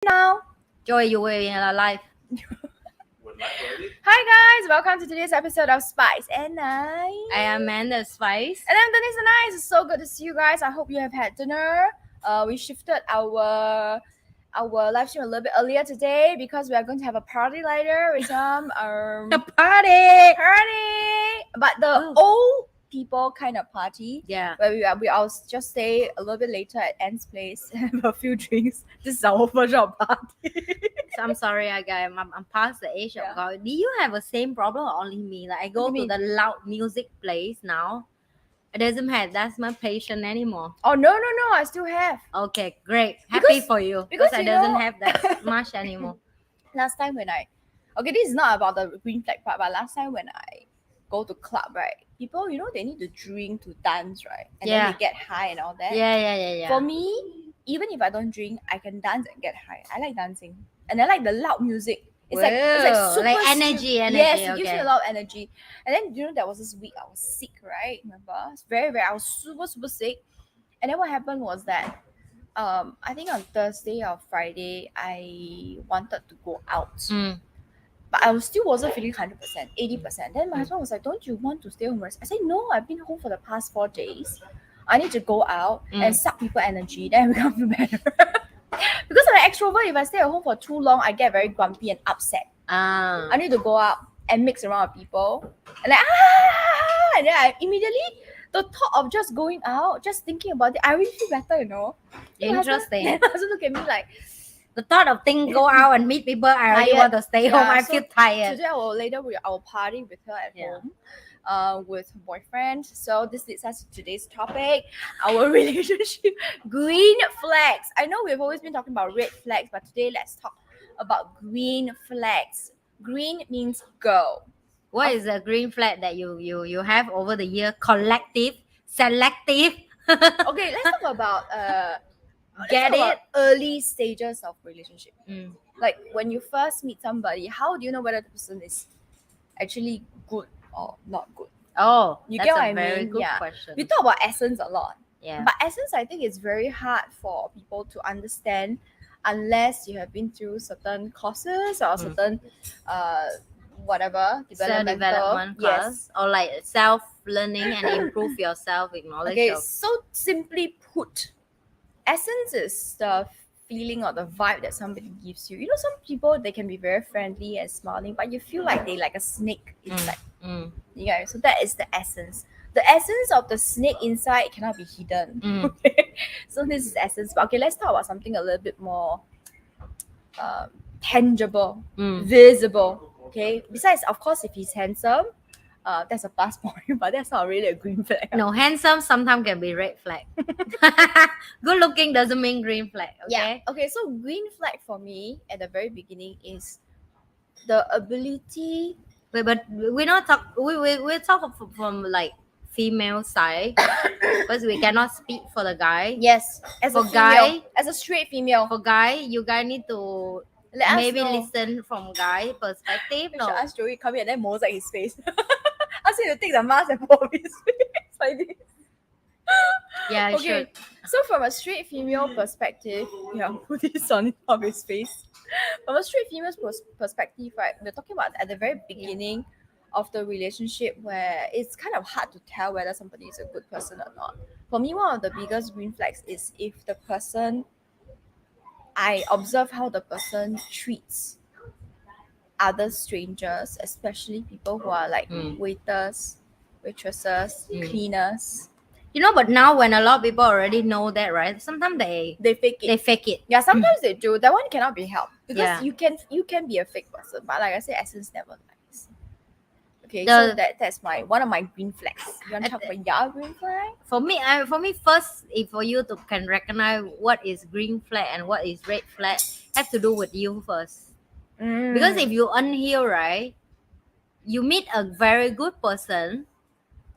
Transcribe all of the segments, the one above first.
Now. Joy, you were in live. Hi guys, welcome to today's episode of Spice and I am Amanda Spice. And I'm Denise and It's so good to see you guys. I hope you have had dinner. We shifted our live stream a little bit earlier today because we are going to have a party later with some A party. but the old people kind of party. Yeah. Where I'll just stay a little bit later at Anne's place, have a few drinks. This is our version of party. So I'm sorry, I'm past the age of God. Do you have the same problem or only me? Like I go to the loud music place now. It doesn't have that's my patient anymore. Oh no, I still have. Okay, great. Happy for you. Because I doesn't have that much anymore. Last time when this is not about the green flag part, but last time when I go to club, right? People, they need to drink to dance, right? And then they get high and all that. Yeah. For me, even if I don't drink, I can dance and get high. I like dancing. And I like the loud music. It's like super energy. Yes, it gives me a lot of energy. And then there was this week I was sick, right? Remember? It's very, I was super sick. And then what happened was that I think on Thursday or Friday I wanted to go out. But I still wasn't feeling 100%, 80%. Then my husband was like, don't you want to stay home? I said, no, I've been home for the past 4 days. I need to go out and suck people energy. Then I become feel better. Because I'm an extrovert, if I stay at home for too long, I get very grumpy and upset. I need to go out and mix around with people. And and then I immediately, the thought of just going out, just thinking about it, I really feel better, Interesting. Then my husband look at me like, the thought of things go out and meet people, I already want to stay home. I feel tired. Today I will party with her at home. With her boyfriend. So this leads us to today's topic, our relationship green flags. I know we've always been talking about red flags, but today let's talk about green flags. Green means go. What is a green flag that you have over the year? Collective, selective. Okay, let's talk about early stages of relationship. Like when you first meet somebody, how do you know whether the person is actually good or not good? Oh, you that's get what a I very mean? good question. We talk about essence a lot. Yeah. But essence, I think it's very hard for people to understand unless you have been through certain courses or certain development class, or like self-learning and improve yourself with knowledge. Okay, so simply put, essence is the feeling or the vibe that somebody gives you. Some people, they can be very friendly and smiling, but you feel like they like a snake inside. Yeah, so that is the essence. The essence of the snake inside cannot be hidden. Okay? So this is essence. But okay, let's talk about something a little bit more tangible, visible. Okay. Besides, of course, if he's handsome, that's a plus point, but that's not really a green flag. No, handsome sometimes can be red flag. Good looking doesn't mean green flag. Okay. Yeah. Okay. So green flag for me at the very beginning is the ability. Wait, but we not talk. We talk from like female side because we cannot speak for the guy. Yes, as for a female, guy, as a straight female. For guy, you guys need to maybe listen from guy perspective. No, ask Joey come here and then mosaic his face. Ask him to take the mask and put his face like this. Yeah, okay. Should. So from a straight female perspective, put this on top of his face. From a straight female's perspective, right, we're talking about at the very beginning of the relationship where it's kind of hard to tell whether somebody is a good person or not. For me, one of the biggest green flags is if the person, I observe how the person treats other strangers, especially people who are like waiters, waitresses, cleaners. But now when a lot of people already know that, right? Sometimes they fake it. They fake it. Yeah, sometimes they do. That one cannot be helped because you can be a fake person, but like I said, essence never lies. Okay, so that's one of my green flags. You want to talk about your green flag? For me first, if for you to can recognize what is green flag and what is red flag, has to do with you first. Because if you unheal, right, you meet a very good person,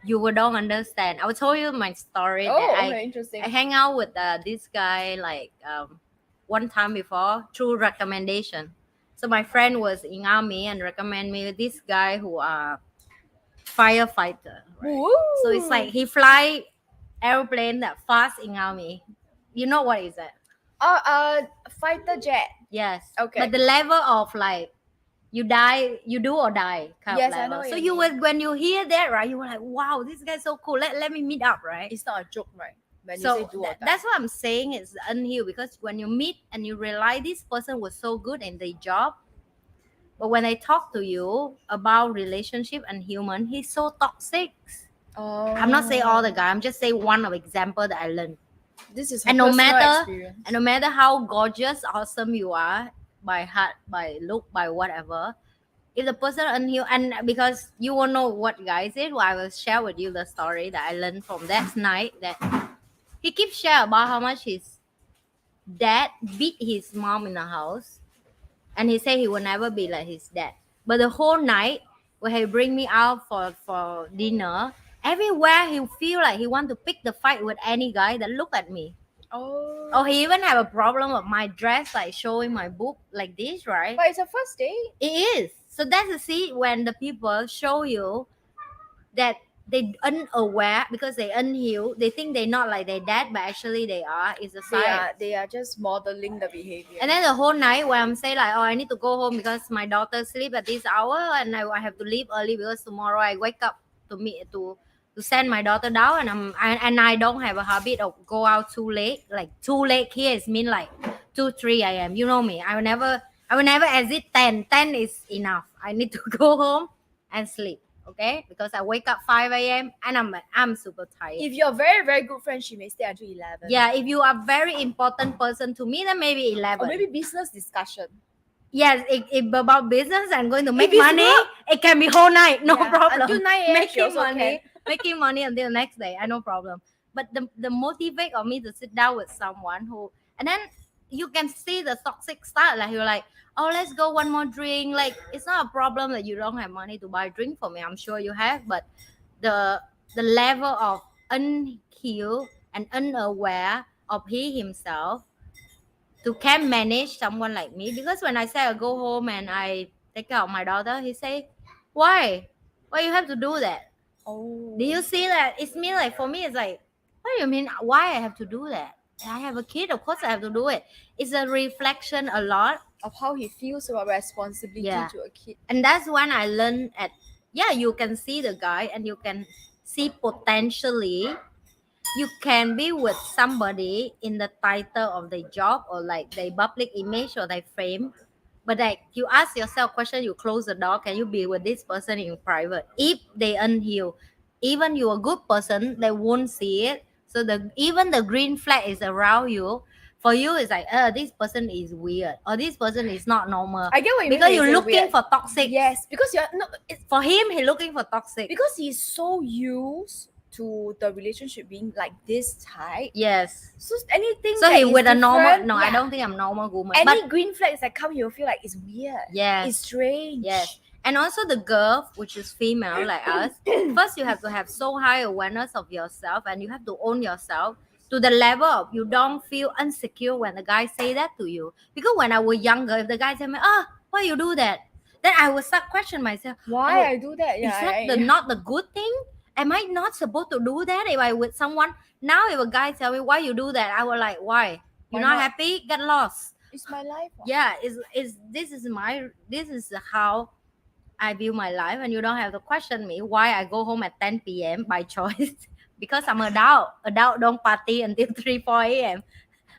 you will don't understand. I will tell you my story. Interesting. I hang out with this guy like one time before through recommendation. So my friend was in army and recommend me this guy who are firefighter. Right? So it's like he fly airplane that fast in army. You know what is that? Fighter jet. Yes. Okay. But the level of like you die, you do or die kind Yes, of I know level. what So you you mean. were when you hear that, right? You were like, wow, this guy's so cool. Let me meet up, right? It's not a joke, right? When you say So do or die. that's what I'm saying is unhealed, because when you meet and you realize this person was so good in their job, but when I talk to you about relationship and human, he's so toxic. Oh. I'm not saying all the guy. I'm just saying one of example that I learned. This is her And no personal matter experience. and no matter how gorgeous, awesome you are by heart, by look, by whatever, if the person unhealed, and because you won't know what guy is it, well, I will share with you the story that I learned from that night. That he keeps share about how much his dad beat his mom in the house, and he said he will never be like his dad. But the whole night when he bring me out for dinner, everywhere he feel like he want to pick the fight with any guy that look at me. Oh. Oh, he even have a problem with my dress, like showing my book like this, right? But it's a first date. It is. So that's the see when the people show you that they unaware because they unhealed, they think they're not like their dad, but actually they are. It's a sign. They are just modeling the behavior. And then the whole night when I'm saying like, oh, I need to go home because my daughter sleep at this hour and I have to leave early because tomorrow I wake up to meet to send my daughter down, and I don't have a habit of go out too late. Like too late here is mean like 2 3 a.m. You know me. I will never exit 10. 10 is enough. I need to go home and sleep. Okay, because I wake up 5 a.m. and I'm super tired. If you're very, very good friend, she may stay until 11. Yeah, if you are very important person to me, then maybe 11. Or maybe business discussion. Yes, if about business and going to make it's money, work, it can be whole night, no yeah, problem. until 9 a.m. she Making also money, can. making money until the next day, I no problem. But the motivate of me to sit down with someone who, and then you can see the toxic start. Like you're like, oh, let's go one more drink. Like it's not a problem that you don't have money to buy a drink for me. I'm sure you have, but the level of unhealed and unaware of he himself to can manage someone like me. Because when I say I go home and I take care of my daughter, he say, why you have to do that? Oh. Do you see that? It's me, like for me it's like, what do you mean why I have to do that? I have a kid, of course I have to do it. It's a reflection a lot. Of how he feels about responsibility Yeah. to a kid. And that's when I learned at, yeah, you can see the guy and you can see potentially you can be with somebody in the title of the job or like their public image or their fame, but like you ask yourself question, you close the door, can you be with this person in private? If they unhealed, even you're a good person, they won't see it. So the even the green flag is around you. For you, it's like, this person is weird or this person is not normal. I get what you mean Because when you you're say looking weird. for toxic. Yes, because you're no. It's For him, he looking for toxic. because he's so used to the relationship being like this type. Yes. So anything. So that he is with a normal. different, No, I yeah. don't think I'm normal woman. Any But green flags that come, you'll feel like it's weird. yes, It's strange. yes. And also the girl, which is female like us, first you have to have so high awareness of yourself and you have to own yourself to the level of you don't feel insecure when the guy say that to you. Because when I was younger, if the guy tell me, why you do that? Then I would start question myself. Why Oh, I do that? is Yeah. that not the good thing? Am I not supposed to do that if I with someone? Now if a guy tell me why you do that, I will like, why? You're Why not not? happy? Get lost. It's my life. What? Yeah, is this is how I view my life, and you don't have to question me why I go home at 10 p.m. by choice because I'm adult. Adult don't party until 3 4 a.m.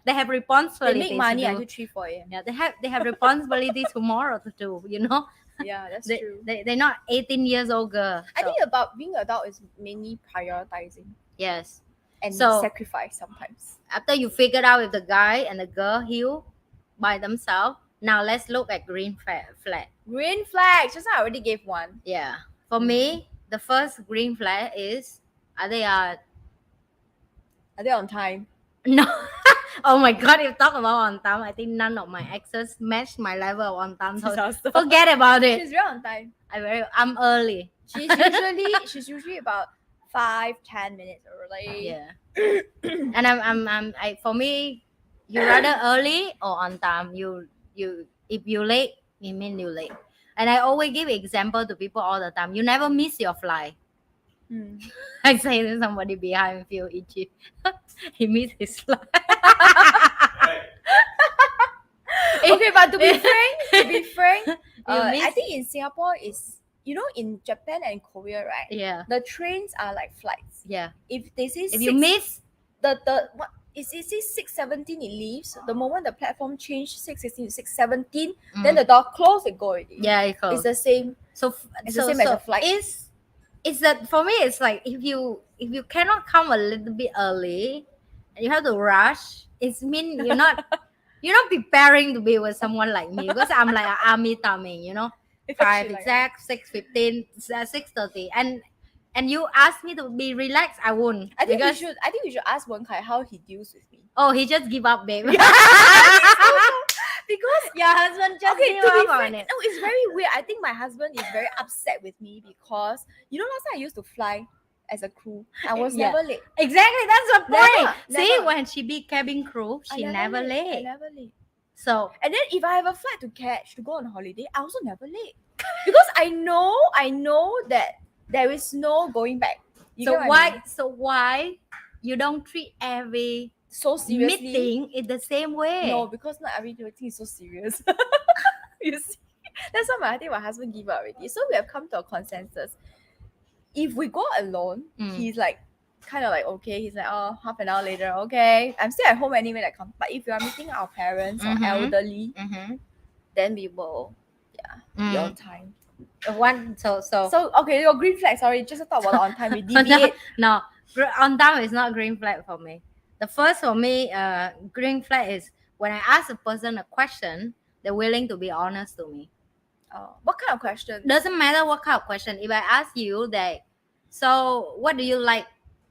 They have They responsibilities. make money to do. until 3 4 a.m. Yeah, they have responsibility tomorrow to do. You know, Yeah, that's they, true. they're not 18 years old girl. I So, think about being adult is mainly prioritizing yes. and So- sacrifice sometimes. After you figured out if the guy and the girl heal by themselves, now let's look at green flag. Green flags. Just now I already gave one. Yeah. For me, the first green flag is are they Are they on time? no. Oh my god, if talk about on time, I think none of my exes match my level of on time. So Disaster. forget about it. She's very on time. I'm early. She's usually about 5-10 minutes early. Yeah. And I for me, you rather early or on time. You if you late, it mean you late. And I always give example to people all the time. You never miss your flight. Hmm. I say to somebody behind me feel itchy. He missed his flight. Okay, but to be frank, I miss- think in Singapore is, in Japan and Korea, right? Yeah. The trains are like flights. Yeah. If they say If six, you miss, the what is it says 6:17 it leaves. The moment the platform change 6:16 to 6:17, then the door close, it go already. yeah, it It's close. the same. So It's the same as a flight. It's that for me. It's like if you cannot come a little bit early, and you have to rush. It's mean you're not preparing to be with someone like me because I'm like an army timing, five She like exact, 6:15, 6:30, and you ask me to be relaxed, I won't. I think because we should ask Wen Kai how he deals with me. oh, he just give up, babe. Because Your husband just okay, give to be up on frank, it. no, it's very weird. I think my husband is very upset with me because last time I used to fly as a crew. I was Yeah. never late. Exactly, that's the Never, point. See, never. when she be cabin crew, I she never I late. never late. So And then if I have a flight to catch to go on holiday, I also never late. Because I know that there is no going back. You get what I mean? so why you don't treat every So seriously? meeting in the same way? No, because not every meeting is so serious. You see? That's why I think my husband give up already. So we have come to a consensus. If we go alone, he's like kind of like okay. He's like, oh, half an hour later, okay. I'm still at home anyway. Like, but if you are meeting our parents or elderly, then we will, be on time. So Okay, your green flag. Sorry, just to talk about the on time. We deviate. no, on time is not green flag for me. The first for me, green flag is when I ask a person a question, they're willing to be honest to me. What kind of question? Doesn't matter what kind of question. If I ask you that, so what do you like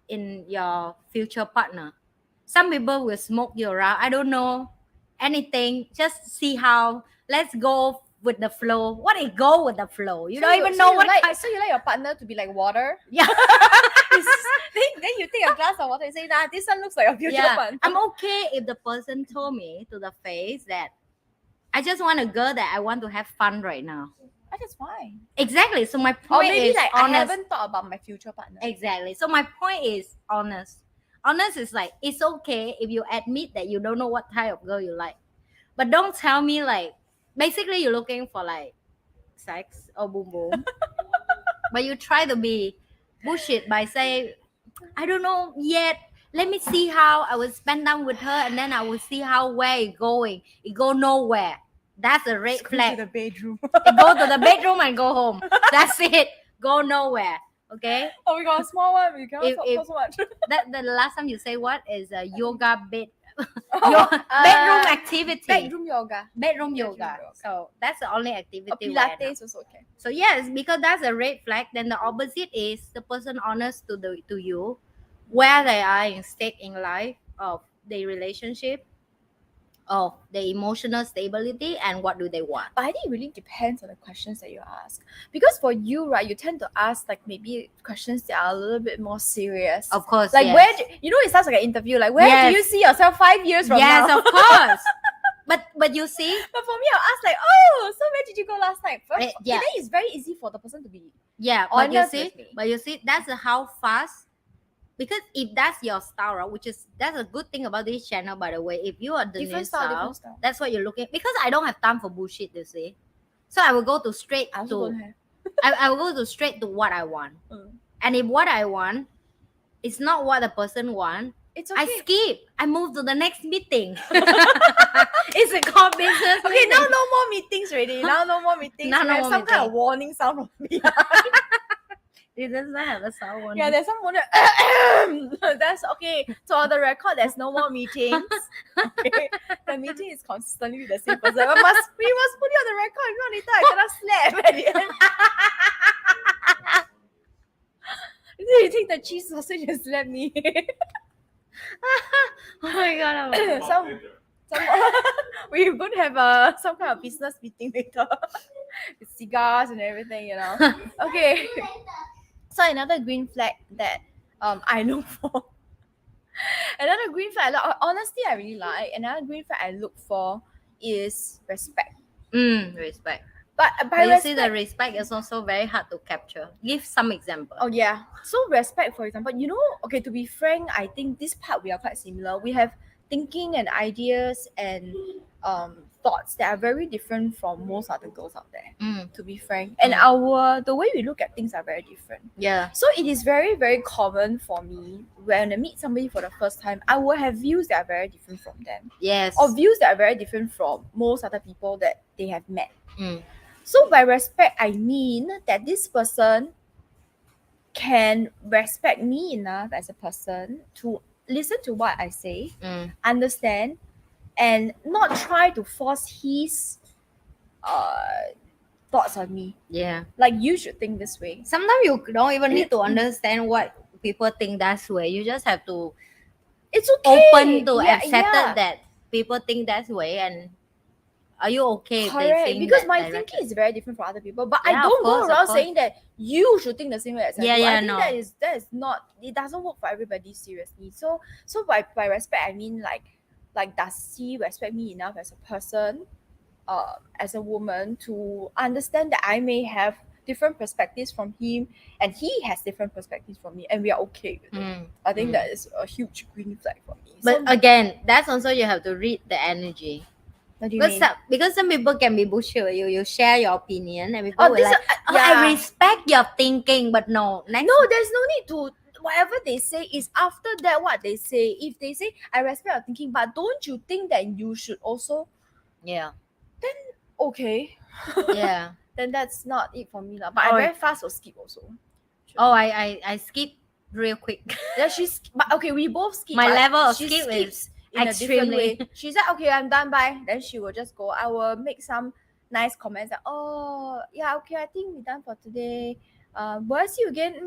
in your future partner? Some people will smoke you around. I don't know anything. Just see how. Let's go with the flow. What is go with the flow? You don't even know what. So you like your partner to be like water? Yeah. then you take a glass of water and say, nah, this one looks like a future partner. I'm okay if the person told me to the face that I just want a girl that I want to have fun right now. That's fine. Exactly. So my Or point maybe is like honest. I haven't thought about my future partner. Exactly. So my point is honest. Honest is like it's okay if you admit that you don't know what type of girl you like, but don't tell me like basically you're looking for like sex or boom boom, but you try to be bullshit by saying I don't know yet. Let me see how I will spend time with her, and then I will see how where it going. It go nowhere. That's a red Go flag. to the bedroom. Go to the bedroom and go home. That's it. Go nowhere. Okay. Oh, we got a small one. We cannot If- talk so much. That the last time you say what is a yoga bed Bedroom activity. Bedroom yoga. Bedroom yoga. So that's the only activity. Or Pilates also okay. So yes, because that's a red flag. Then the opposite is the person honest to you, where they are in state in life of the relationship, of the emotional stability, and what do they want. But I think it really depends on the questions that you ask. Because for you, right, you tend to ask like maybe questions that are a little bit more serious. Of course, Like yes. where it sounds like an interview. Like where do Yes. you see yourself 5 years from now? Yes, of course. But you see, But for me, I'll ask like, oh, so where did you go last night? Yeah. And then it's very easy for the person to be yeah, but honest with me. you see, that's how fast. Because if that's your style, right, that's a good thing about this channel, by the way. If you are the Different new style. that's what you're looking. Because I don't have time for bullshit, you see. So I will go to straight I also to. don't have. I will go to straight to what I want. Mm. And if what I want is not what the person want, It's okay. I skip. I move to the next meeting. It's a call business. Okay, meeting. now no more meetings already. Now no more meetings. Now We no have more some kind of meeting. warning sound from me. It does not have a sound one. Yeah, there's some warning. That's okay. So on the record, there's no more meetings. Okay. The meeting is consistently with the same person. We must put it on the record. If not, later I cannot slap at the end. You take the cheese sausage and slap me. Oh my god. some we're going to have some kind of business meeting later with cigars and everything, Okay. So another green flag that I look for. Another green flag honestly I really like. Another green flag I look for is respect. Respect. But But you respect, see, the respect is also very hard to capture. Give some example. oh yeah. So respect, for example, okay, to be frank, I think this part we are quite similar. We have thinking and ideas and thoughts that are very different from most other girls out there, to be frank. And the way we look at things are very different. Yeah. So it is very, very common for me when I meet somebody for the first time, I will have views that are very different from them. Yes. Or views that are very different from most other people that they have met. Mm. So by respect, I mean that this person can respect me enough as a person to listen to what I say, understand, and not try to force his thoughts on me. Yeah. Like, you should think this way. Sometimes you don't even need to understand what people think that way. You just have to It's okay. open to Yeah, accept yeah. that people think that way, and are you okay if they Correct, think because that my direction? thinking is very different from other people, but Yeah, I of don't course, go of around course. saying that you should think the same way as I Yeah, do. yeah, I think no. that is not, it doesn't work for everybody, seriously. So by respect, I mean like does he respect me enough as a person, as a woman, to understand that I may have different perspectives from him and he has different perspectives from me, and we are okay with it. I think that is a huge green flag for me. But So, again, that's also you have to read the energy. what do you Because mean? because some people can be bullshit with you. You share your opinion, and people Oh, will this like, is- I yeah. respect your thinking, but no, next. No, there's no need to. Whatever they say is after that what they say. If they say I respect your thinking, but don't you think that you should also, Yeah, okay, yeah. then that's not it for me lah. But I Oh. very fast will skip also. Oh, I skip real quick. Yeah, but okay, we both skip. My but level of she skip is skips in a different way. extremely. She said, "Okay, I'm done. Bye." Then she will just go. I will make some nice comments like, "Oh, yeah, okay, I think we're done for today. Will I see you again?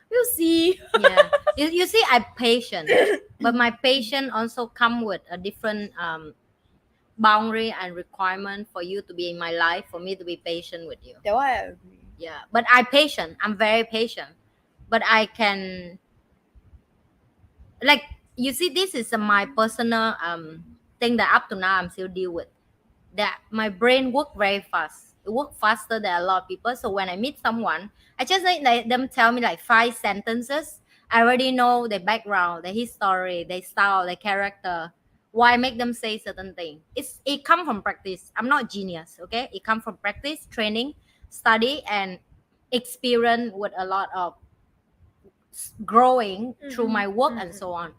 We'll see." Yeah, you see, I'm patient, but my patience also come with a different boundary and requirement for you to be in my life, for me to be patient with you. That one I agree. Yeah, but I'm very patient, but I can, like, you see, this is my personal thing that up to now I'm still deal with, that my brain work very fast. It work faster than a lot of people. So when I meet someone, I just let them tell me like 5 sentences. I already know their background, their history, their style, their character, why make them say certain thing. It come from practice. I'm not genius, okay? It come from practice, training, study, and experience with a lot of growing through my work and so on.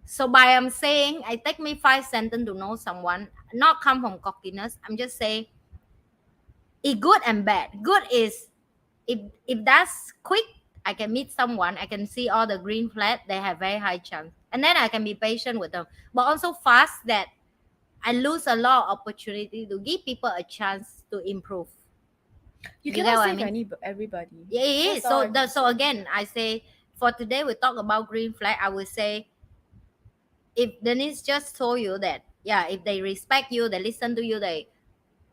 So by I'm saying I take me 5 sentences to know someone, not come from cockiness. I'm just saying it good and bad. Good is if that's quick, I can meet someone, I can see all the green flag, they have very high chance. And then I can be patient with them. But also fast that I lose a lot of opportunity to give people a chance to improve. You get cannot what I save mean? everybody. Yeah, it is. That's all I So can so say. again, I say for today we talk about green flag. I would say if Denise just told you that, yeah, if they respect you, they listen to you, they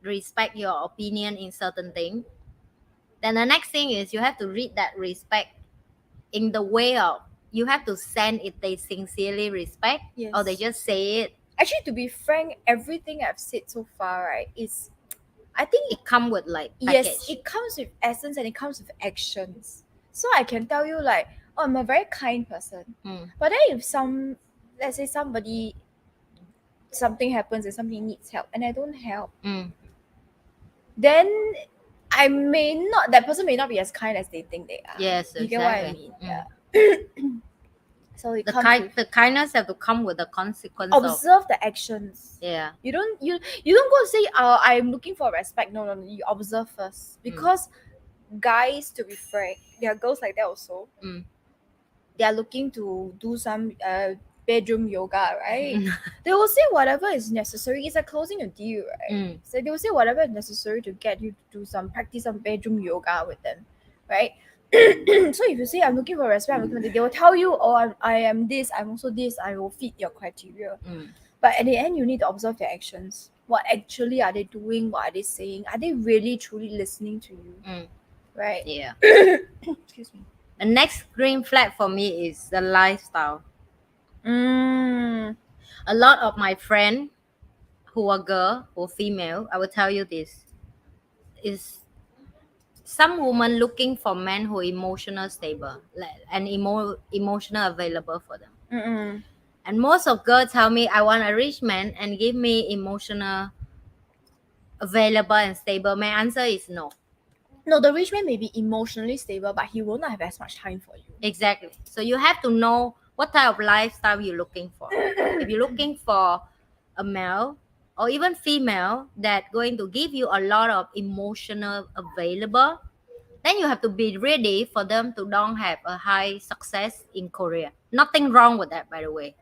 respect your opinion in certain thing, then the next thing is you have to read that respect in the way of you have to send if they sincerely respect or they Yes. just say it. Actually, to be frank, everything I've said so far, right, is, I think, It come with like package. yes, it comes with essence and it comes with actions. So I can tell you like, oh, I'm a very kind person. But then if let's say something happens and somebody needs help and I don't help, then that person may not be as kind as they think they are. Yes, You get what I exactly. mean? Yeah. So it comes with The kindness have to come with the consequence observe the actions. Yeah. You don't go say, I'm looking for respect. No, you observe first. Because guys, to be frank, there are girls like that also. They are looking to do some bedroom yoga, right? They will say whatever is necessary. It's like closing a deal, right? So they will say whatever is necessary to get you to do practice some bedroom yoga with them, right? So if you say I'm looking for respect, they will tell you, oh, I am this, I'm also this, I will fit your criteria. But at the end, you need to observe their actions. What actually are they doing? What are they saying? Are they really truly listening to you? Right? Yeah. Excuse me. The next green flag for me is the lifestyle. A lot of my friends who are girl or female, I will tell you this, is some women looking for men who are emotional stable and emotional available for them. And most of girls tell me I want a rich man and give me emotional available and stable? My answer is no. No, the rich man may be emotionally stable, but he will not have as much time for you. Exactly. So you have to know what type of lifestyle you're looking for. If you're looking for a male or even female that going to give you a lot of emotional available, then you have to be ready for them to don't have a high success in Korea. Nothing wrong with that, by the way.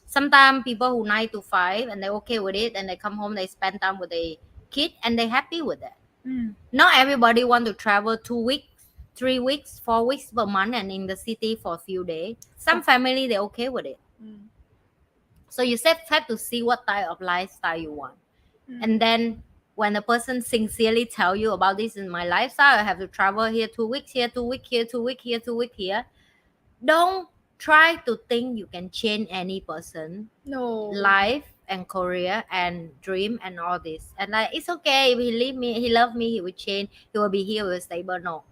Sometimes people who 9 to 5 and they're okay with it, and they come home, they spend time with a kid, and they're happy with that. Not everybody want to travel 2 weeks, 3 weeks, 4 weeks per month and in the city for a few days. Some family they're okay with it. So you have to see what type of lifestyle you want. And then when a person sincerely tell you about this is my lifestyle, I have to travel here 2 weeks, here 2 weeks, here 2 weeks, here 2 weeks, here. Don't try to think you can change any person No. life and career and dream and all this. And like it's okay if he leave me, he love me, he will change, he will be here, he will stable. No.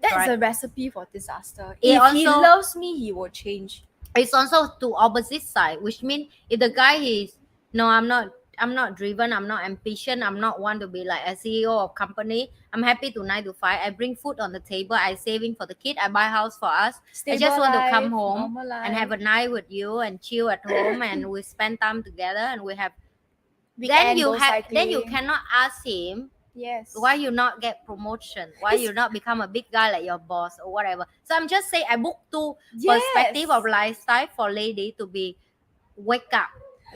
That's Right. a recipe for disaster. It If he also- loves me, he will change. It's also to opposite side, which means if the guy is no, I'm not driven, I'm not ambitious, I'm not want to be like a CEO of company. I'm happy to 9 to 5. I bring food on the table, I saving for the kid, I buy house for us. I just Stable want to life, come home normal life. and have a night with you and chill at home and we spend time together and we have Weekend, then go then you cycling. cannot ask him Yes. why you not get promotion, why It's- you not become a big guy like your boss or whatever. So I'm just saying I book two Yes. perspective of lifestyle for lady to be wake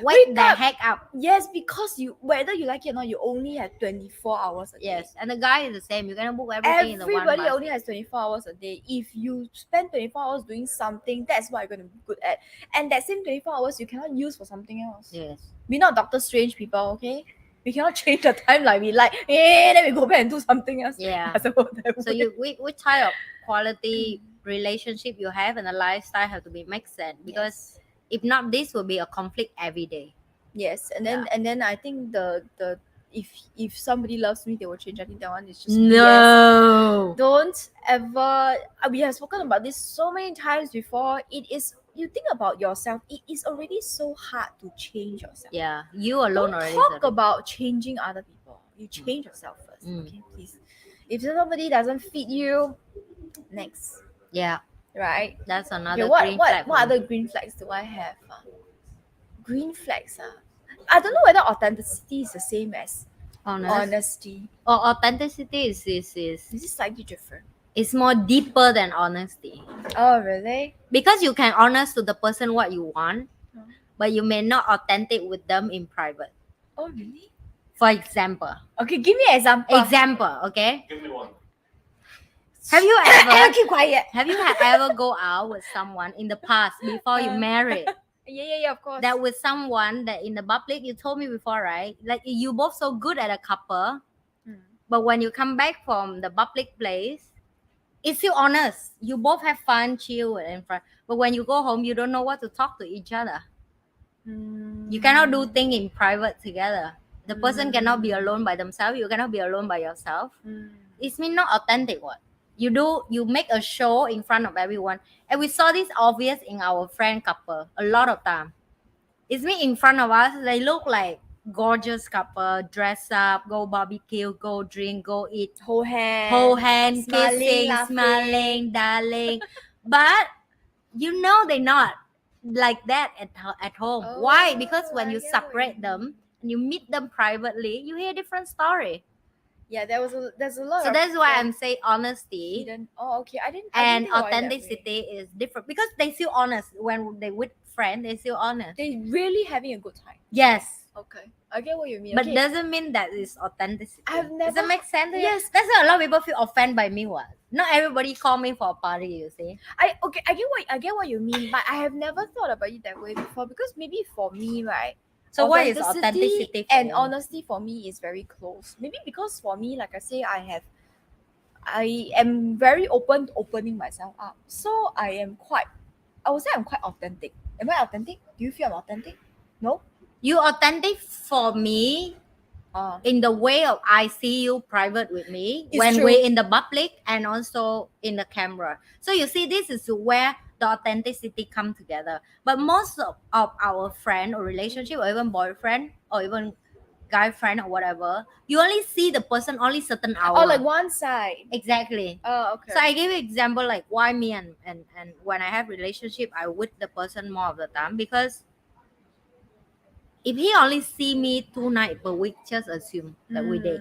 Wake the up. heck up. Yes, because you whether you like it or not, you only have 24 hours a day. Yes, and the guy is the same. You cannot book everything in the one Everybody basket. only has 24 hours a day. If you spend 24 hours doing something, that's what you're going to be good at. And that same 24 hours you cannot use for something else. Yes. We're not Doctor Strange people, okay? We cannot change the time like we like. Then we go back and do something else. Yeah. Doesn't work that So way. you which type of quality relationship you have and the lifestyle have to be make sense, because if not this will be a conflict every day. Yes, and then I think the if somebody loves me, they will change. I think that one is just BS. No. Don't ever. We have spoken about this so many times before. It is you think about yourself. It is already so hard to change yourself. Yeah, you alone Don't already. talk about changing other people. You change yourself first. Okay, please. If somebody doesn't fit you, next. Yeah, Right. that's another Okay, green flag. what other green flags do I have? Green flags. I don't know whether authenticity is the same as honesty. Or authenticity is Is it slightly different? it's more deeper than honesty, Oh, really? because you can honest to the person what you want, Oh. but you may not authentic with them in private. Oh, really? For example, Okay, give me an example. Okay, Give me one. have you ever Keep quiet. ever go out with someone in the past before you married Yeah, of course. that with someone that in the public you told me before, right? Like you both so good at a couple, but when you come back from the public place, it's still honest. You both have fun, chill, and fun. But when you go home, you don't know what to talk to each other. You cannot do things in private together. The person cannot be alone by themselves. You cannot be alone by yourself. It's mean not authentic. What you make a show in front of everyone, and we saw this obvious in our friend couple a lot of time. It's me in front of us. They look like gorgeous couple, dress up, go barbecue, go drink, go eat, Hold hand. kissing, laughing. smiling, darling. But you know they're not like that at home. Why? Because when I you get what you separate them and you meet them privately, you hear a different story. Yeah, there's a lot. So of that's why I'm saying honesty hidden. Oh, okay. I didn't. and think about it that way. authenticity is different, because they still honest when they with friend. They still honest. They really having a good time. Yes. Okay, I get what you mean. But okay. doesn't mean that is authenticity. I've Does never- it make sense? to you? Yes. That's why a lot of people feel offended by me. What? Not everybody call me for a party. You see? I get what you mean, but I have never thought about it that way before, because maybe for me, right? So what is authenticity for and you? honesty for me is very close. Maybe because for me, like I say, I am very opening myself up. So I would say I'm quite authentic. Am I authentic? Do you feel I'm authentic? No? You authentic for me in the way of I see you private with me It's when true. we're in the public and also in the camera. So you see, this is where the authenticity come together. But most of our friend or relationship or even boyfriend or even guy friend or whatever, you only see the person only certain hour. Oh, like one side. Exactly. Oh, okay. So I give you example like why me and when I have relationship, I with the person more of the time, because if he only see me 2 nights per week, just assume that we date.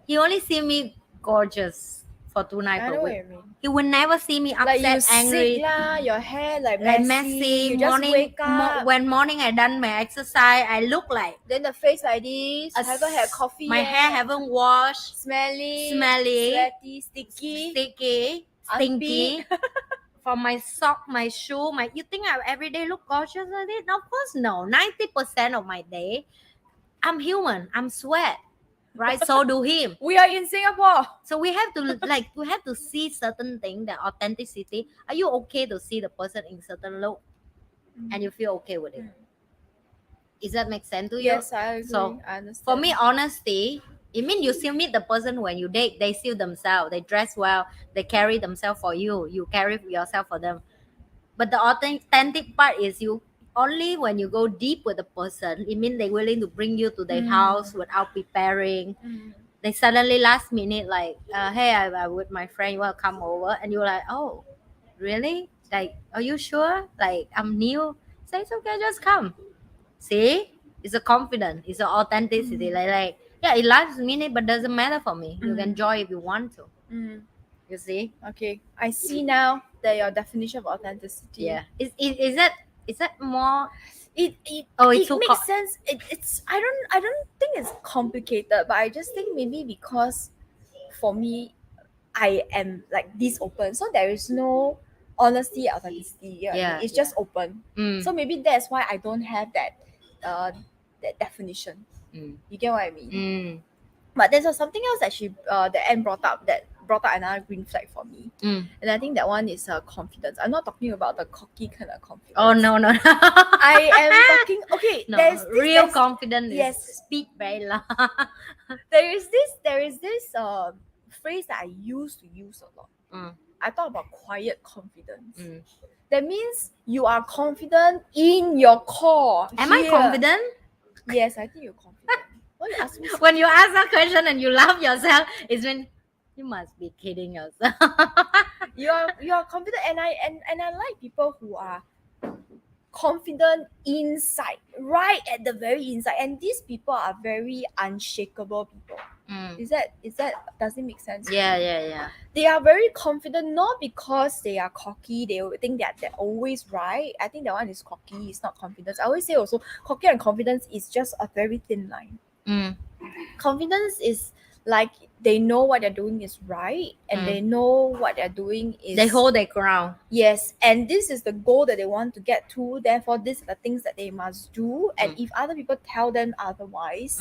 He only see me gorgeous for 2 nights I per know what week. you mean. He will never see me Like you upset, angry, sick lah, your hair like like messy. messy. You just Morning, wake up. when morning I done my exercise, I look like Then the face like this. Haven't had coffee my yet. hair haven't washed, Smelly. smelly, Sweaty. Sticky. sticky, stinky. From my sock, my shoe, my you think I every day look gorgeous like it? Of course no. 90% of my day, I'm human. I'm sweat. Right? So do him. We are in Singapore. So we have to we have to see certain thing, the authenticity. Are you okay to see the person in certain look and you feel okay with it? Does that make sense to you? Yes, I agree. So I understand. for me, honesty, it means you still meet the person when you date. They see themselves. They dress well. They carry themselves for you. You carry yourself for them. But the authentic part is you only when you go deep with the person. It means they're willing to bring you to their house without preparing. They suddenly last minute like, hey, I with my friend, you want to come over? And you're like, oh, really? Like, are you sure? Like, I'm new. Say it's okay, just come. See, it's a confidence, it's an authenticity. Like yeah, it last minute, but doesn't matter for me. You can join if you want to. You see? Okay, I see now that your definition of authenticity. Yeah. Is that more? It makes sense. It's I don't think it's complicated, but I just think maybe because for me, I am like this open, so there is no honesty, authenticity. Yeah, It's just open. So maybe that's why I don't have that that definition. You get what I mean? But there's something else that that Anne brought up another green flag for me, and I think that one is confidence. I'm not talking about the cocky kind of confidence. Oh no. I am talking. Okay, No, there's real confidence. Yes. Is speak very loud. There is this phrase that I used to use a lot. I talk about quiet confidence. That means you are confident in your core. Am I confident? Yes, I think you're confident. Why you ask me? When you ask that question and you laugh yourself, it's when you must be kidding yourself. you are confident, and I like people who are confident inside, right at the very inside, and these people are very unshakable people. Is that does it make sense? Yeah. They are very confident, not because they are cocky, they think that they're always right. I think that one is cocky, it's not confidence. I always say also cocky and confidence is just a very thin line. Confidence is like they know what they're doing is right, and they know what they're doing is they hold their ground. Yes, and this is the goal that they want to get to, therefore these are the things that they must do, and if other people tell them otherwise,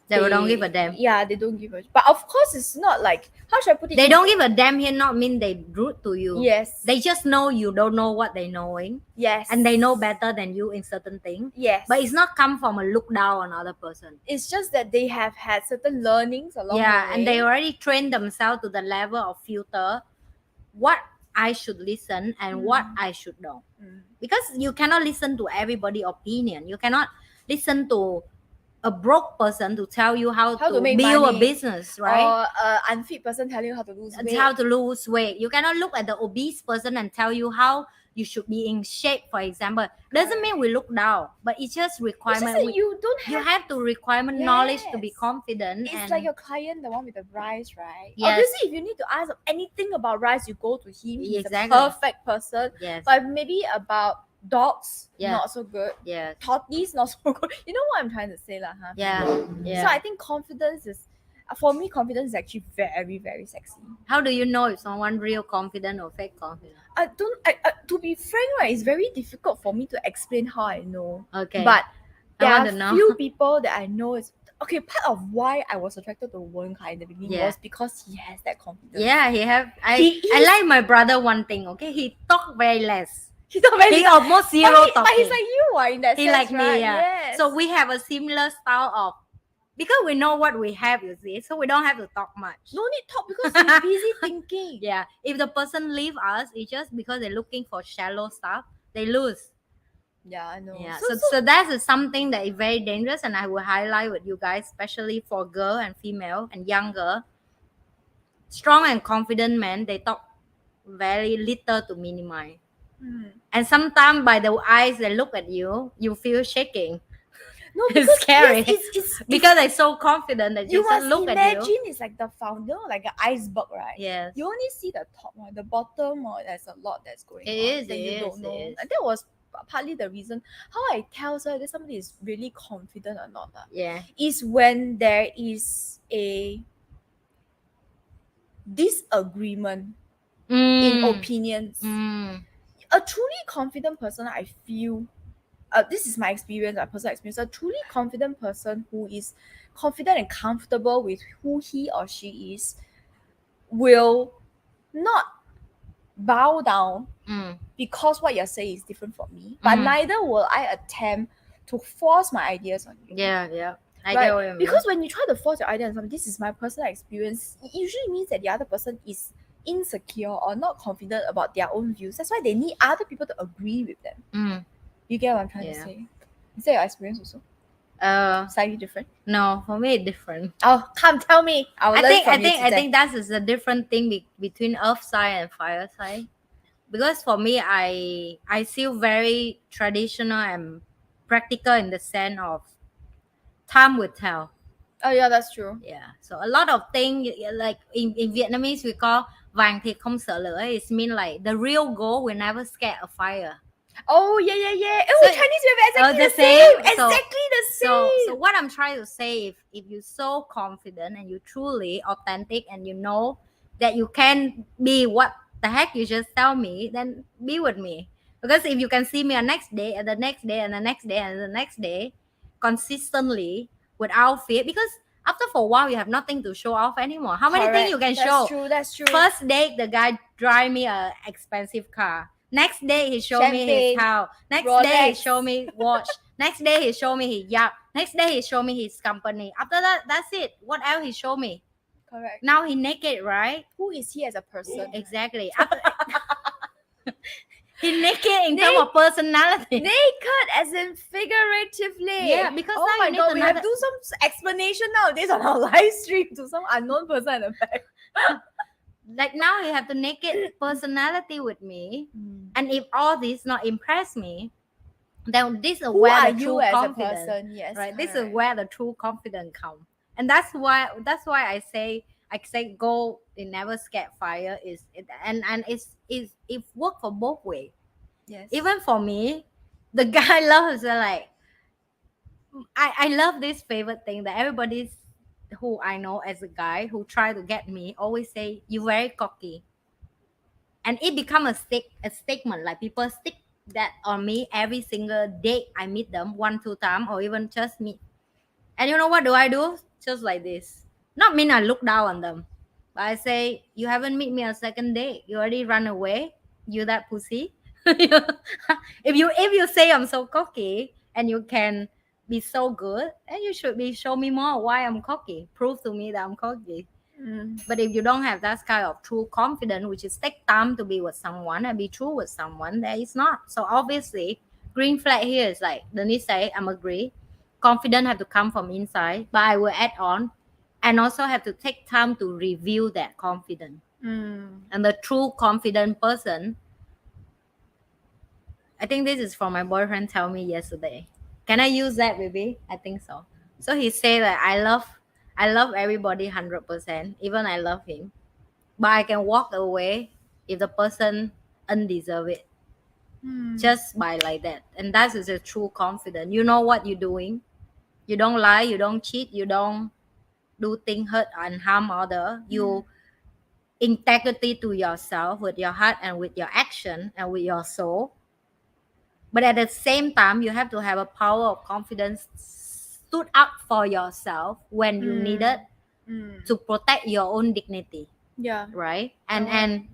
they don't give a damn. Yeah, they don't give a. But of course, it's not like, how should I put it? They don't give a damn here. Not mean they rude to you. Yes. They just know you don't know what they knowing. Yes. And they know better than you in certain things. Yes. But it's not come from a look down on other person. It's just that they have had certain learnings along the way. Yeah, and they already trained themselves to the level of filter what I should listen and what I should know. Because you cannot listen to everybody's opinion. You cannot listen to a broke person to tell you how to make build money, a business, right? Or an unfit person telling you how to lose weight. How to lose weight. You cannot look at the obese person and tell you how you should be in shape, for example. Doesn't mean we look down, but it's just requirement. It's just that you have to requirement knowledge to be Yes. confident. It's like your client, the one with the rice, right? Yes. Obviously, if you need to ask anything about rice, you go to him. He's Exactly. a perfect person. Yes. But maybe about dogs, Yeah. not so good. Yes. Tortoise, not so good. You know what I'm trying to say, lah, huh? Yeah. So I think confidence is, for me, confidence is actually very, very sexy. How do you know if someone real confident or fake confident? To be frank, right, it's very difficult for me to explain how I know. Okay. But I there want are to know. few people that I know is okay. Part of why I was attracted to Warren Kai in the beginning Yeah. was because he has that confidence. Yeah, he have. He I is- like my brother one thing. Okay, he talk very less. He's not very. He almost zero but talking. he's like you, in that He sense, like right? me, yeah. Yes. So we have a similar style of, because we know what we have, you see, so we don't have to talk much. no need talk because he's busy thinking. Yeah, if the person leave us, it's just because they're looking for shallow stuff, they lose. Yeah, I know. Yeah, So so that is something that is very dangerous, and I will highlight with you guys, especially for girl and female and younger. Strong and confident men, they talk very little to minimize. mm. And sometimes by the eyes they look at you, you feel shaking. No, It's because yes, scary because they're so confident that you just must look at imagine you. it's like the founder, like an iceberg, right? Yes, You only see the top one, the bottom, or there's a lot that's going on that you don't know. it is. And that was partly the reason how I tell her that somebody is really confident or not. Yeah. Is when there is a disagreement in Mm, opinions. mm, A truly confident person, I feel, this is my experience, my personal experience. A truly confident person who is confident and comfortable with who he or she is will not bow down mm, because what you're saying is different from me, but mm. neither will I attempt to force my ideas on you. Yeah, yeah. I Right? get what you mean. Because when you try to force your idea on someone, this is my personal experience, it usually means that the other person is insecure or not confident about their own views. That's why they need other people to agree with them. Mm, You get what I'm trying to Yeah. say? Is that your experience also? Slightly different? No, for me it's different. Oh, come tell me. I'll learn from you I think that is a different thing between earth sign and fire sign. Because for me, I feel very traditional and practical in the sense of time will tell. Oh yeah, that's true. Yeah. So a lot of things like in Vietnamese we call vàng thì không sợ lửa. It means like the real gold will never scare a fire. Oh yeah. Oh, So- Chinese we have exactly the the same. same. So- Exactly the same. So what I'm trying to say, if you're so confident and you're truly authentic and you know that you can be what the heck you just tell me, then be with me. Because if you can see me the next day and the next day and the next day and the next day consistently without fear, because after for a while you have nothing to show off anymore. How many things you can that's show? True, that's true. First day the guy drive me a expensive car. Next day he show me Champagne, his house. Next day he Rolex. show me watch. Next day he show me his yacht. Next day he show me his company. After that, that's it. What else he show me? Correct. Now he naked, right? Who is he as a person? Exactly. After, he naked in terms of personality. Naked as in figuratively. Yeah, because oh now my you need god, we have to another- do some explanation nowadays on our live stream to some unknown person in the back. Like now you have the naked personality with me, and if all this not impress me, then this is Who where are the you true as a confidence. person? Yes. Right, this is correct. where the true confidence come, and that's why I say gold it never scared fire is it, and it's it work for both ways. Yes. Even for me, the guy loves like I love this favorite thing that everybody's who I know as a guy who try to get me always say you very cocky, and it become a statement like people stick that on me every single day I meet them 1-2 times or even just meet. And you know what do I do? Just like this. Not mean I look down on them. But I say, you haven't meet me a second day. You already run away. You that pussy. If you say I'm so cocky and you can be so good, then you should be show me more why I'm cocky. Prove to me that I'm cocky. But if you don't have that kind of true confidence, which is take time to be with someone and be true with someone, then it's not. So obviously, green flag here is like Denise say, I'm agree. Confidence have to come from inside, but I will add on, and also have to take time to review that confidence. And the true confident person, I think this is from my boyfriend tell me yesterday. Can I use that, baby? I think so. So he say that I love everybody 100%, even I love him, but I can walk away if the person undeserve it, just by like that. And that is a true confidence. You know what you're doing. You don't lie, you don't cheat, you don't do things hurt and harm other. You integrity to yourself with your heart and with your action and with your soul. But at the same time, you have to have a power of confidence stood up for yourself when you need it to protect your own dignity. Yeah. Right? And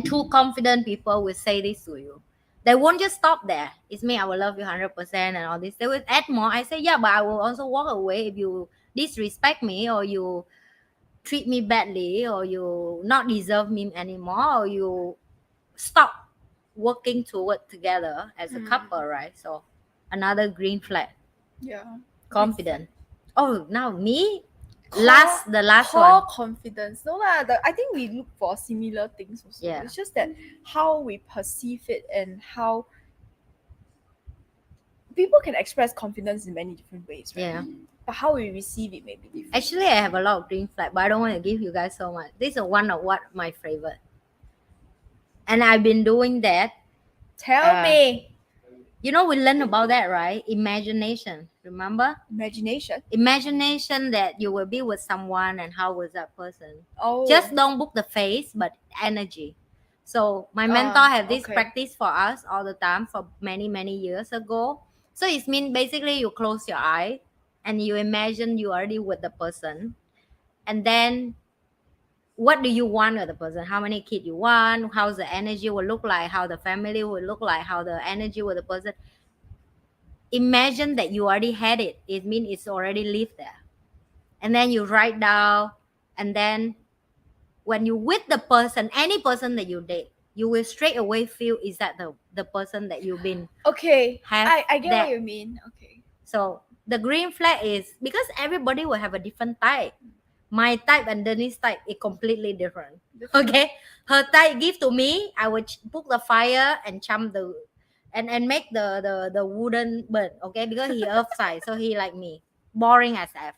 true confident people will say this to you. They won't just stop there. It's me, I will love you 100% and all this. They will add more. I say, yeah, but I will also walk away if you disrespect me or you treat me badly or you not deserve me anymore or you stop working toward together as a couple, right? So another green flag, Yeah. confident. Oh, now me, Core, the last core one. confidence. No lah. I think we look for similar things also. Yeah. It's just that how we perceive it and how people can express confidence in many different ways, right? Yeah. But how we receive it may be different. Actually, I have a lot of green flag, but I don't want to give you guys so much. This is one of what my favorite, and I've been doing that. Tell me. You know, we learned about that, right? Imagination. Remember? Imagination. Imagination that you will be with someone and how was that person. Oh. Just don't book the face, but energy. So my mentor have this okay. practice for us all the time for many, many years ago. So it means basically you close your eye and you imagine you already with the person. And then what do you want with the person? How many kids you want? How's the energy will look like? How the family will look like? How the energy with the person? Imagine that you already had it. It means it's already lived there. And then you write down, and then when you with the person, any person that you date, you will straight away feel is that the person that you've been Okay. have I get that. what you mean. Okay. So the green flag is because everybody will have a different type. My type and Denise's type is completely different. Okay, her type give to me, I would put the fire and chum the and make the wooden burn. Okay, because he earth side, so he like me, boring as f.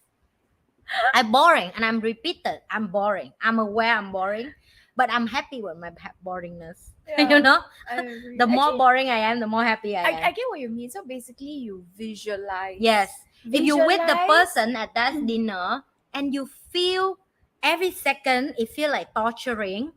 I'm boring and I'm repeated. I'm boring. I'm aware I'm boring, but I'm happy with my boringness. Yeah, You know, I agree. the more Actually, boring I am, the more happy I am. I get what you mean. So basically, you visualize. Yes. If you with the Visualize- person at that dinner and you feel every second it feel like torturing,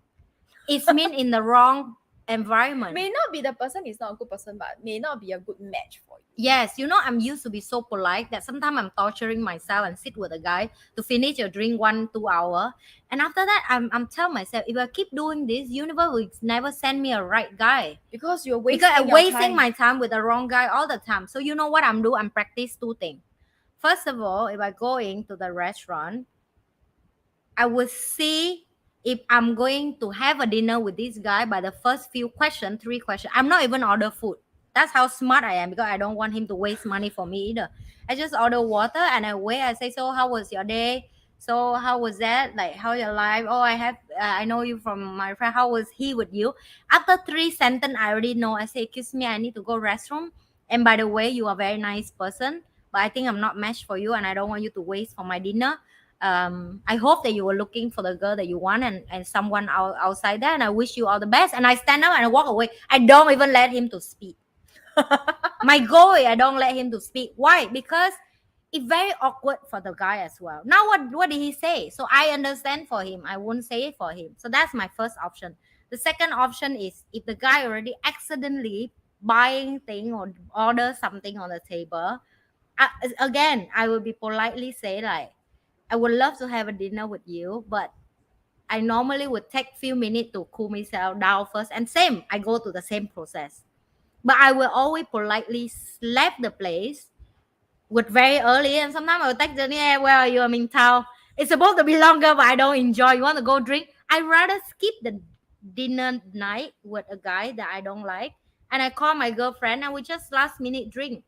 it's mean in the wrong environment. may not be the person is not a good person, but may not be a good match for you. Yes, you know, I'm used to be so polite that sometimes I'm torturing myself and sit with a guy to finish your drink 1-2 hour. And after that, I'm telling myself, if I keep doing this, universe will never send me a right guy. Because you're wasting Because I'm your wasting time. my time with the wrong guy all the time. So you know what I'm doing? I'm practice two things. First of all, if I go into the restaurant, I will see if I'm going to have a dinner with this guy by the first few questions, 3 questions. I'm not even order food. That's how smart I am because I don't want him to waste money for me either. I just order water and I wait. I say, so how was your day? So how was that? Like how your life? Oh, I know you from my friend. How was he with you? After 3 sentences, I already know. I say, excuse me, I need to go restroom. And by the way, you are a very nice person, but I think I'm not matched for you and I don't want you to waste for my dinner. I hope that you were looking for the girl that you want and someone outside there, and I wish you all the best. And I stand up and I walk away. I don't even let him to speak. My goal is I don't let him to speak. Why? Because it's very awkward for the guy as well. Now what did he say? So I understand for him. I won't say it for him. So that's my first option. The second option is if the guy already accidentally buying thing or order something on the table, again I will be politely say like, I would love to have a dinner with you, but I normally would take few minutes to cool myself down first. And same, I go to the same process. But I will always politely slap the place with very early. And sometimes I will take the yeah, where are you? I'm in town. It's supposed to be longer, but I don't enjoy. You want to go drink? I rather skip the dinner night with a guy that I don't like. And I call my girlfriend and we just last minute drink.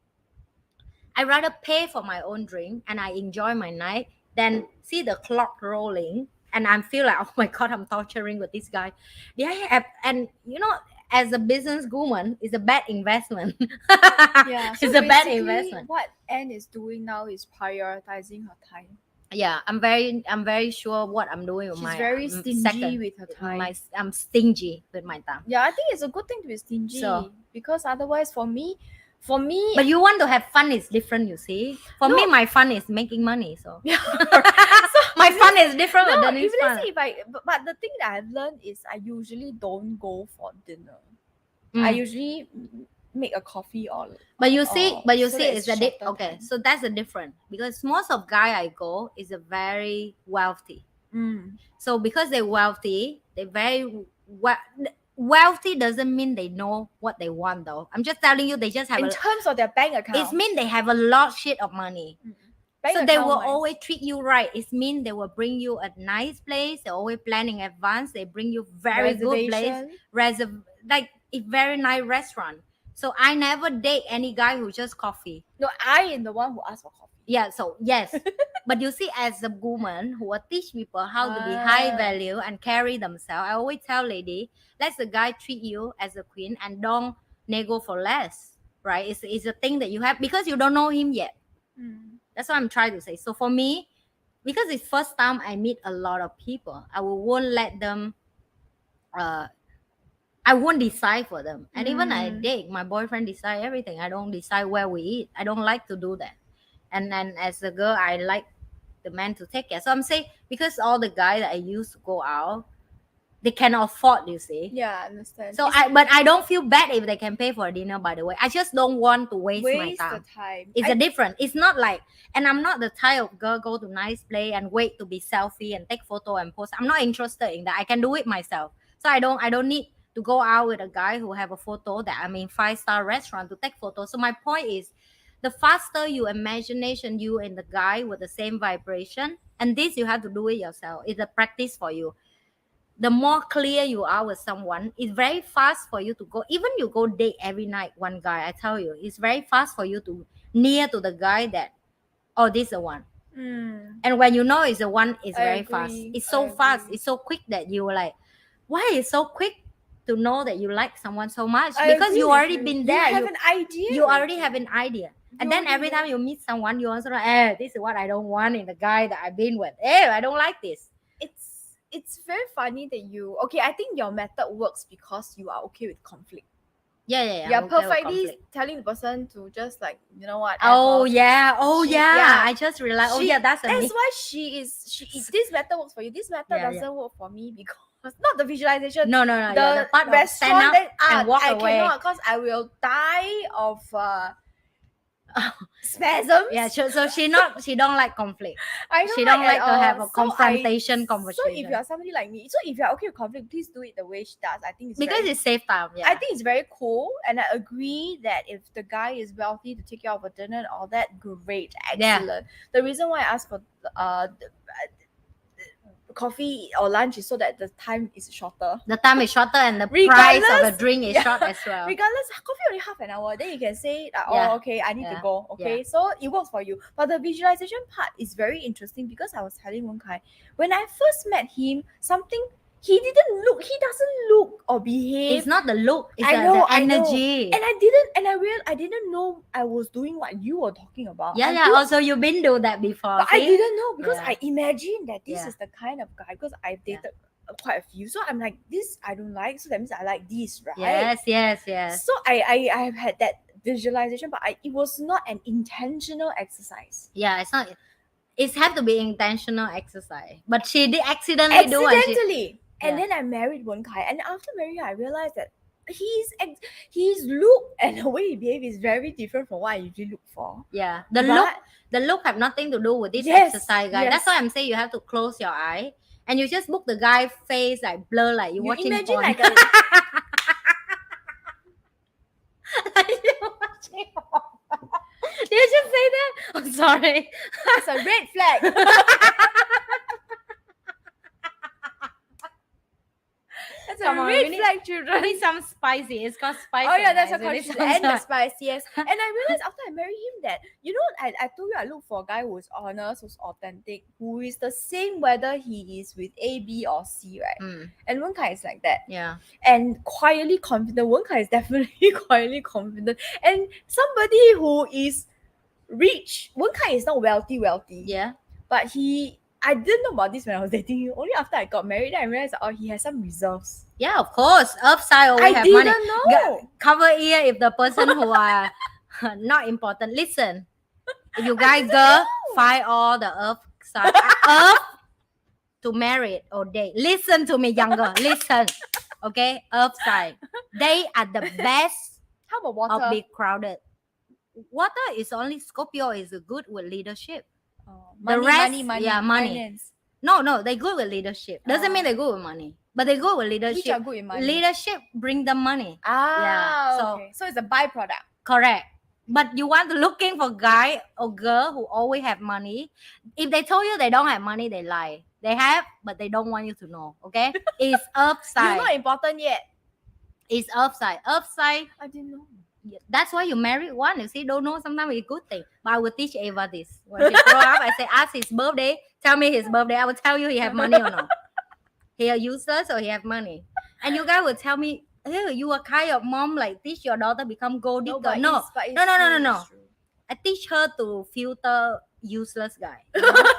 I rather pay for my own drink and I enjoy my night than see the clock rolling and I feel like, oh my god, I'm torturing with this guy. Yeah, and you know, as a businesswoman, it's a bad investment. Yeah, so it's a bad basically, investment. What Anne is doing now is prioritizing her time. Yeah, I'm very sure what I'm doing with She's my very stingy with her time. I'm stingy with my time. Yeah, I think it's a good thing to be stingy So- because otherwise, for me, But you want to have fun is different, you see. For me, my fun is making money. So my fun is different no, with if Denise's let's fun. say if but the thing that I've learned is I usually don't go for dinner. Mm. I usually make a coffee or. But you see, so that it's a shorter okay. time. So that's a different because most of guy I go is a very wealthy. So because they're wealthy, they're very wealthy doesn't mean they know what they want though. I'm just telling you, they just have In terms of their bank account, it means they have a lot shit of money. bank So they will account-wise. always treat you right. It means they will bring you a nice place. They always plan in advance. They bring you very good place. Reservation. Like it's very nice restaurant. So I never date any guy who just coffee. No, I am the one who asked for coffee. Yeah, so yes. But you see, as a woman who will teach people how to be high value and carry themselves, I always tell lady, let the guy treat you as a queen and don't nego for less, right? It's a thing that you have because you don't know him yet. That's what I'm trying to say. So for me, because it's first time I meet a lot of people, won't let them I won't decide for them. And even I date, my boyfriend decide everything. I don't decide where we eat. I don't like to do that. And then as a girl, I like the man to take care. So I'm saying because all the guys that I used to go out, they can afford, you see. Yeah, I understand. So but I don't feel bad if they can pay for dinner, by the way. I just don't want to waste my time. The time. It's a different. It's not like, and I'm not the type of girl go to nice place and wait to be selfie and take photo and post. I'm not interested in that. I can do it myself. So I don't need to go out with a guy who have a photo that I'm in 5-star restaurant to take photos. So my point is, the faster you imagination you and the guy with the same vibration, and this you have to do it yourself. It's a practice for you. The more clear you are with someone, it's very fast for you to go. Even you go date every night one guy, I tell you, it's very fast for you to near to the guy that, oh, this is the one. And when you know it's the one, it's very fast. It's so fast. It's so quick that you were like, why is so quick to know that you like someone so much? Because you already been there. You have an idea. You already have an idea. And then every time you meet someone, you also like, this is what I don't want in the guy that I've been with. I don't like this. It's very funny that I think your method works because you are okay with conflict. Yeah. You're perfectly telling the person to just like, you know what? Yeah. I just realized. That's why she this method works for you. This method doesn't work for me because not the visualization. No. The part of restaurant stand up and walk away. I cannot because I will die of spasms. Yeah, so she don't like conflict. She don't don't like to have a confrontation conversation. So if you are somebody like me, so if you are okay with conflict, please do it the way she does. I think it's because it's safe time. Yeah, I think it's very cool, and I agree that if the guy is wealthy to take care of a dinner and all that, great, excellent. The reason why I asked for coffee or lunch is so that the time is shorter. The time is shorter and the price of the drink is short as well. Regardless, coffee only half an hour. Then you can say, okay, I need to go. Okay, so it works for you. But the visualization part is very interesting because I was telling Wen Kai, when I first met him, he doesn't look or behave. It's not the look, it's the energy. And I didn't know I was doing what you were talking about. Also you've been doing that before. But I didn't know because I imagined that this is the kind of guy because I've dated quite a few. So I'm like, this I don't like, so that means I like this, right? Yes. So I have had that visualization, but it was not an intentional exercise. Yeah, it's not. It have to be intentional exercise. But she did accidentally do it. And then I married Wen Kai, and after marrying, I realized that his look and the way he behaves is very different from what I usually look for. Yeah, the look have nothing to do with this exercise, guys. That's why I'm saying you have to close your eye and you just look the guy face like blur, like you watching imagine porn. Like you watching porn. Did you just say that? I'm sorry. It's a red flag. That's a red flag, children. We need some spicy. It's called spicy. Oh yeah, that's a condition. And the spice, yes. And I realized after I married him that, I told you I look for a guy who's honest, who's authentic, who is the same whether he is with A, B, or C, right? And Wen Kai is like that. Yeah. And quietly confident. Wen Kai is definitely quietly confident. And somebody who is rich. Wen Kai is not wealthy. Yeah. But I didn't know about this when I was dating him. Only after I got married, I realized he has some reserves. Yeah, of course. Earth side always have money. I didn't know. Cover ear if the person who are not important. Listen, if you guys find all the earth side, earth to marry or date. Listen to me, younger. Listen, okay? Earth side, they are the best. How about water? Of being crowded. Water is only Scorpio is good with leadership. Money, the rest, money. Finance. No, they good with leadership. Doesn't mean they good with money, but they good with leadership. Which are good with money? Leadership bring them money. So it's a byproduct. Correct. But you want to looking for guy or girl who always have money. If they told you they don't have money, they lie. They have, but they don't want you to know. Okay, it's upside. You're not important yet. It's offside. Offside. I didn't know. That's why you married one. You see, don't know sometimes it's a good thing. But I will teach Ava this. When she grow up, I say, ask his birthday. Tell me his birthday. I will tell you he have money or not. He are useless or he have money. And you guys will tell me, hey, you are kind of mom like teach your daughter become gold digger. but No, it's- but it's no, no, no, true, no, it's no. true. I teach her to filter useless guy. You know?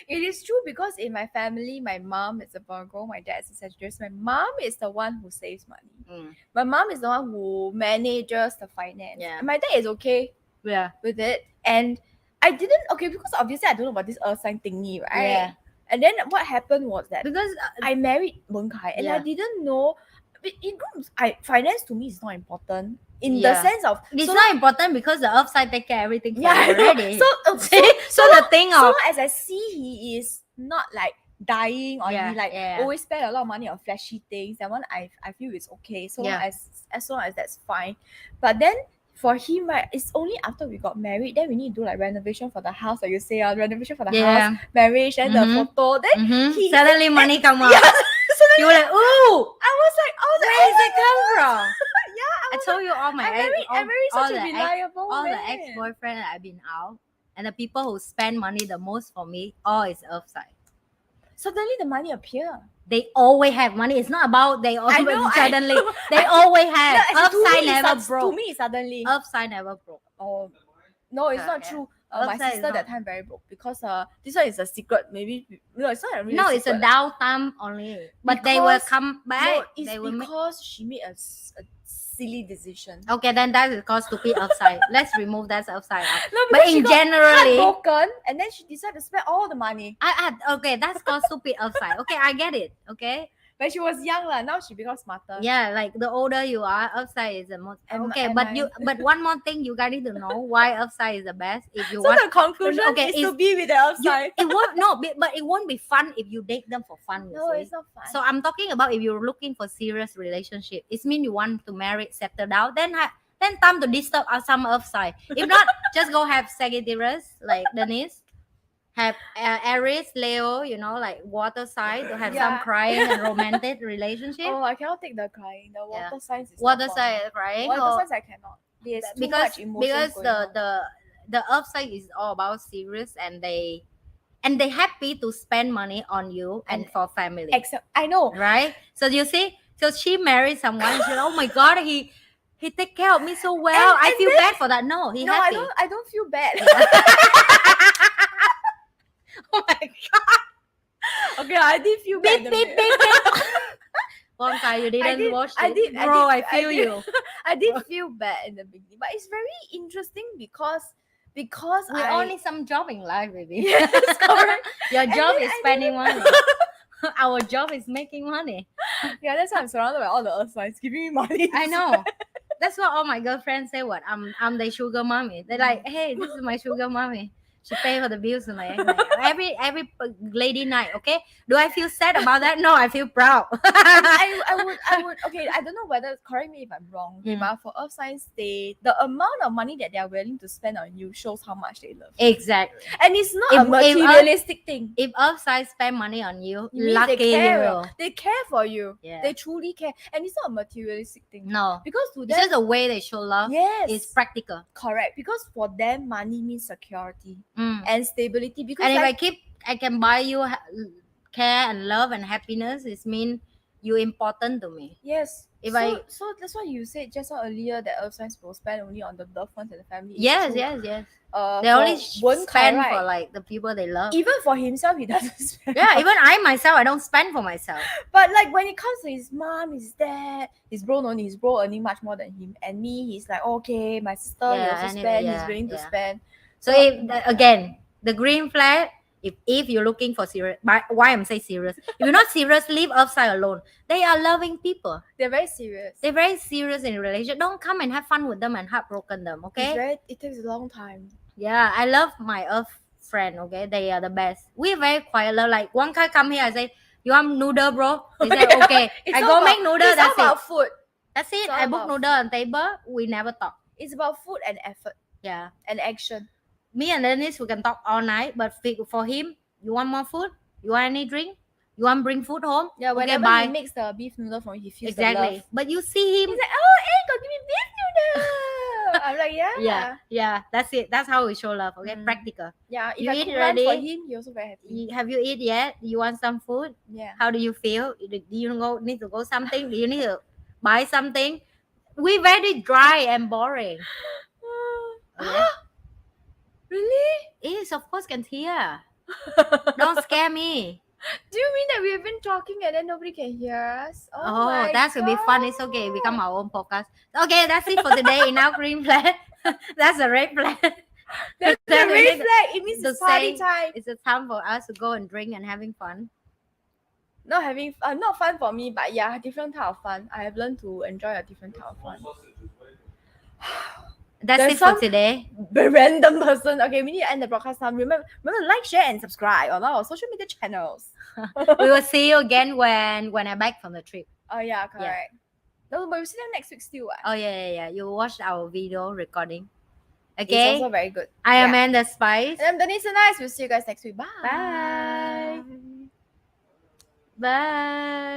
It is true because in my family, my mom is a Virgo, my dad is a Sagittarius. My mom is the one who saves money. Mm. My mom is the one who manages the finance. Yeah. And my dad is okay Yeah. with it. And I didn't because obviously I don't know about this earth sign thingy, right? Yeah. And then what happened was that Because I married Wen Kai and I Yeah. didn't know finance to me is not important in the Yeah. sense of it's so not important because the offside take care everything for yeah, I you know. already. So So the thing so of long as I see he is not like dying or Yeah, he like yeah. always spend a lot of money on flashy things, that one I feel it's okay. So long Yeah. as long as that's fine. But then for him, right, it's only after we got married, then we need to do like renovation for the house, like you say, renovation for the Yeah. house, marriage, and the Mhm. photo. Then he Suddenly money come out. yeah, suddenly You were like, ooh, I was like, where is it come from? yeah, I told you all my I married all such a the reliable all the man. ex-boyfriend that I've been out, and the people who spend money the most for me, all is offside. Suddenly the money appear. They always have money. It's not about they always know, I suddenly. know. They always have. No, as in to Offside me, never to broke. me, suddenly. Offside never broke. Oh, no, it's not Okay. true. My Upside is sister that not. time very broke because this one is a secret. Maybe no, it's not a real No, it's a secret lah. downtime only. But they will Because- come back. No, it's they will make. because she made a silly decision. Okay, then that is called stupid offside. Let's remove that offside out. No, But because she in got generally, heartbroken and then she decided to spend all the money. okay, that's called stupid offside. Okay, I get it. Okay. When she was young lah, now she becomes smarter. Yeah, like the older you are, offside is the most. Am- Okay, am but I- but one more thing you guys need to know why offside is the best. If you So want, the conclusion Okay, is to it's- be with the outside. it won't but it won't be fun if you date them for fun. You No, see? it's not fun. So I'm talking about if you're looking for serious relationship. It means you want to marry, settle down. Then time to disturb some offside. If not, just go have Sagittarius like Denise. Have Aries, Leo, you know, like water side to have some Yeah. crying and romantic relationship. Oh, I cannot take the crying. The Yeah. water signs is Water not for me. side crying. Water or- signs I cannot. There's too because much emotion because going on. the upside is all about serious and they happy to spend money on you and And for family, Except I know. right? So you see, so she married someone. She said, "Oh my God, he take care of me so well. I and feel then- bad for that." No, he No, happy. I don't feel bad. Oh my God! Okay, I did feel bad. Beep in beep the beep beginning. beep. One guy you didn't did- watch I it, did- I bro. did- I I feel did. you. I did feel bad in the beginning, but it's very interesting because We I all need some job in life, baby. Yes, correct. Your job then is I spending money. Our job is making money. Yeah, that's why I'm surrounded by all the earth signs giving me money. I know. That's what all my girlfriends say. What I'm the sugar mommy. They're like, hey, this is my sugar mommy. She pay for the bills and like every lady night. Okay, do I feel sad about that? No, I feel proud. I would okay, I don't know whether, correct me if I'm wrong, okay, Mm. but for earth signs, the amount of money that they are willing to spend on you shows how much they love you. Exactly. And it's not If- a if materialistic thing. If outside spend money on you, It means lucky they care. you. They care for you. Yeah. They truly care. And it's not a materialistic thing. No, Because to it's them, just the way they show love. yes, It's practical. correct. Because for them, money means security Mm. and stability. Because And if like, I can buy you care and love and happiness, it means you important to me. yes. If so that's why you said just now earlier that earth signs will spend only on the loved ones and the family. It's Yes, true. yes, yes. For They only Wen spend Kai, for right, like the people they love. even for himself, he doesn't spend. Yeah, even I myself, I don't spend for myself. But like when it comes to his mom, his dad, his bro earning much more than him, and me, he's like, okay, my sister, he Yeah, also anyway, spend, he's yeah, willing to yeah. spend. So if again, the green flag, if you're looking for serious, why I'm saying serious? If you're not serious, leave outside alone. They are loving people. They're very serious. They're very serious in a relationship. Don't come and have fun with them and heartbroken them. Okay? It takes a long time. Yeah, I love my earth friend. Okay, they are the best. We're very quiet. Like one guy come here, I say, "You want noodle, bro?" They say, Yeah, "Okay." it's I all go about- make noodle. It's all That's it. about food. That's it. it's all I book about noodle on table. We never talk. It's about food and effort Yeah. and action. Me and Dennis, we can talk all night. But for him, you want more food? You want any drink? You want to bring food home? Yeah, Okay, whenever bye. he makes the beef noodle for me, he feels the Exactly. love. But you see him. He's like, oh, Echo, give me beef noodle. I'm like, yeah. Yeah. That's it. That's how we show love. Okay, Mm. practical. Yeah, if You I eat cook lunch for already? him, he also very happy. Have you eat yet? You want some food? Yeah. How do you feel? Do you need to go something? Do you need to buy something? We very dry and boring. Okay. Really? Yes, of course can hear. Don't scare me. Do you mean that we've been talking and then nobody can hear us? Oh, Oh, my that's gonna be fun. It's okay. Become our own podcast. Okay, that's it for today. In our green flag. That's a red flag. That's the Then we red need flag. It means to it's party say time. it's a time for us to go and drink and having fun. Not fun for me, but yeah, different type of fun. I have learned to enjoy a different type of fun. That's There's it for some today. random person. Okay, we need to end the broadcast now. Remember to like, share, and subscribe on our social media channels. We will see you again when I'm back from the trip. Oh yeah, correct. No, but we'll see them next week still. Oh yeah. You watch our video recording. It's Okay. also very good. I am Yeah. Amanda Spice. And I'm Denise and Nice. We'll see you guys next week. Bye. Bye. Bye.